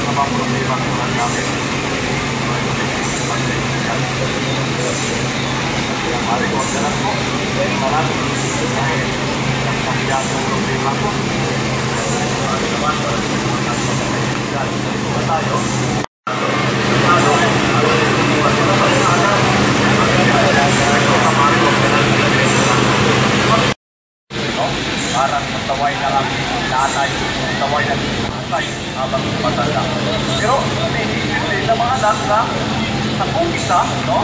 mga mga problema ng namin. Kaya mari ko na lang po. Maraming dahil nagpapiyat ng problema ko. Ano naman, para sa mga nagpapayag. Ito tayo. Parang mataway na lang nanay, mataway na tatay habang matanda. Pero hindi na mga anak na nakukita, no?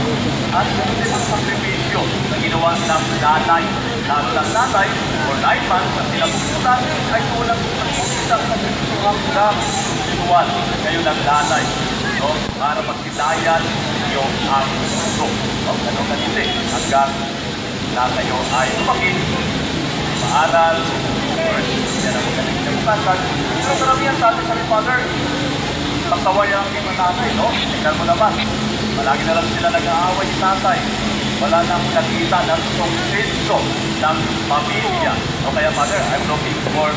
At hindi ang sakripisyo na ginawa ng nanay, lalo ng nanay, or 9 months na silang pupunta, ay tulang nakukita sa hanggang tuwan ngayon ng nanay, no? Para magkitayan yung ang mundo, no? Ganun kanili, hanggang na kayo ay tumakin, maaral, or yan ang magaling na bukatan. Pero karamihan sa atin, sabi Father, pagtaway ang aking tatay, no? Tingnan mo naman, palagi na lang sila nag-aaway ni tatay. Wala nang nakita ng senso ng pamilya. O kaya, Father, I'm looking for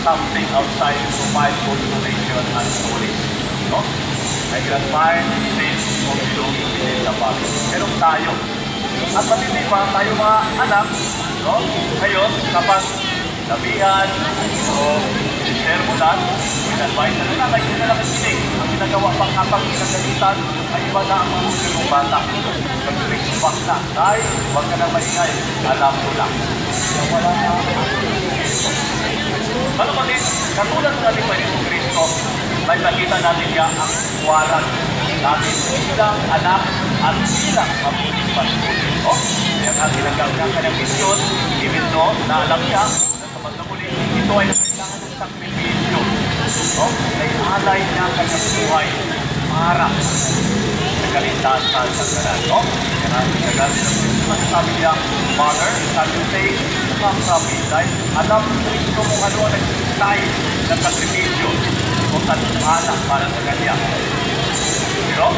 something outside to find consolation and solace. No? I can find sense of belonging within the family. Pero tayo, at matindi pa, tayo mga anak, no? Ngayon, kapag nabihan o sermonan, in-advise na nila, kayo na lang kinig. Ang ginagawa pang kapag pinagalitan ay iba na ang mga ng bata. Pag-respect na, dahil huwag ka na maingay, alam mo lang. Wala na ako. Ano ba din, katulad sa ating Panginoong Kristo, may nakita natin niya ang kuwaran natin bilang anak at bilang mabuting patuloy. Kaya nga ginagawa ng kanyang misyon, even though na alam niya na sa pagkamuli, ito ay kailangan ng sakripisyo. Ay alay niya ang kanyang buhay para sa kaligtasan sa kanan. Kaya nga ginagawa ng masasabi niya, Father, can you say, come from me, dahil alam Kristo kung ano ang nagsistay ng sakripisyo o katulala para sa kanya. Pero,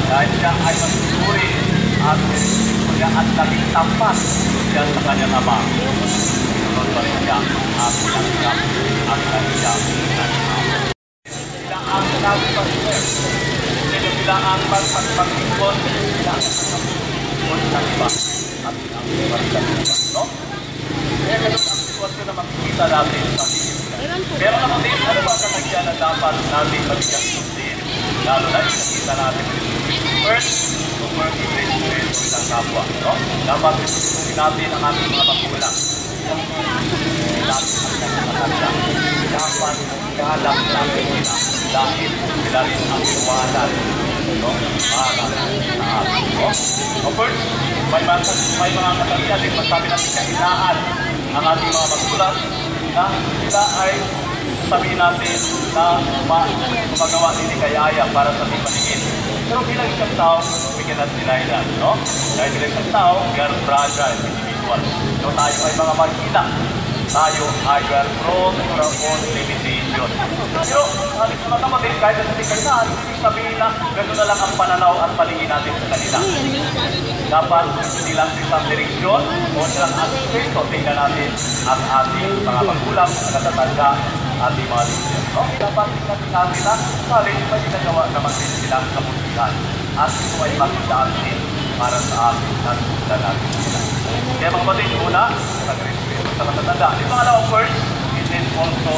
dahil siya ay magsusuri at niya at naging tampas siya sa kanyang ama. Sunod pa rin siya at pinagkap at kanyang pinagkap. Sila ang nagpag-pag-pag. Sila ang pag-pag-pag-pag. Sila ang pag-pag-pag sa iba at pinagpag-pag-pag. No? Kaya ganun ang sitwasyon na makikita natin sa Biblia. Pero naman din, ano ba sa nagyan na dapat natin mabigyan sundin? Lalo na nakita natin first, to work in relationship with ang kapwa. No? Dapat isusunin natin ang ating mga magulang. Dapat galang natin sila dahil sila rin ang iwanan. No? Para sa atin. No? O first, may mga katalian din masabi natin kahinaan ang ating mga magulang na sila ay sabihin natin na magawa din ni kayaya para sa ating paningin. Pero bilang isang tao, we cannot deny that, no? Dahil bilang isang tao, we are fragile individuals. So tayo ay mga magkita. Tayo ay we are prone to our own limitation. Pero, halit mga kapatid, kahit na hindi kainaan, hindi sabihin na gano'n na lang ang pananaw at paningin natin sa kanila. Dapat silang isang direksyon o silang aspect o tingnan natin ang ating mga magulang, katatanda, ating mga leader. No? Dapat natin natin na salit pa ginagawa naman din silang kabutihan. At ito ay makitaan din para sa ating natutunan natin sila. Kaya mga kapatid, una, nag-respeto sa katatanda. Yung pangalawa, first, it is also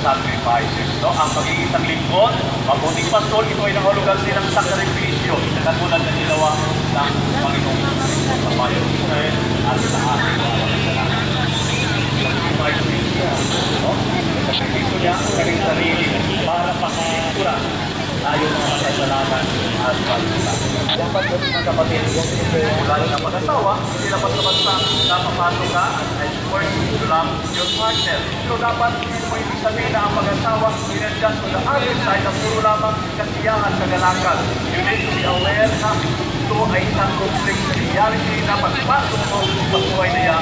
sacrifices. No? Ang pagiging isang lingkod, mabuting pastor, ito ay nahulugan din ng sakripisyo. Katulad na ginawa ng Panginoong sa bayan ng Israel at sa ating mga kasalanan. Sacrifices niya. No? Sakripisyo niya ang kanyang sarili para pakatura tayo mga kasalanan at pagkita. Dapat po mga kapatid, lalo na pag-asawa, hindi dapat sa bansa na papasok ka ay support to love your partner. So dapat mo ibig sabihin na ang mag-asawa in-adjust to the other side na puro lamang kasiyahan, kagalakan. You need to be aware na ito ay isang complex na reality na pagpasok mo sa buhay niya,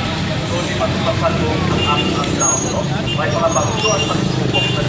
so di magpapalong ang tao. May mga bago at pagsubok na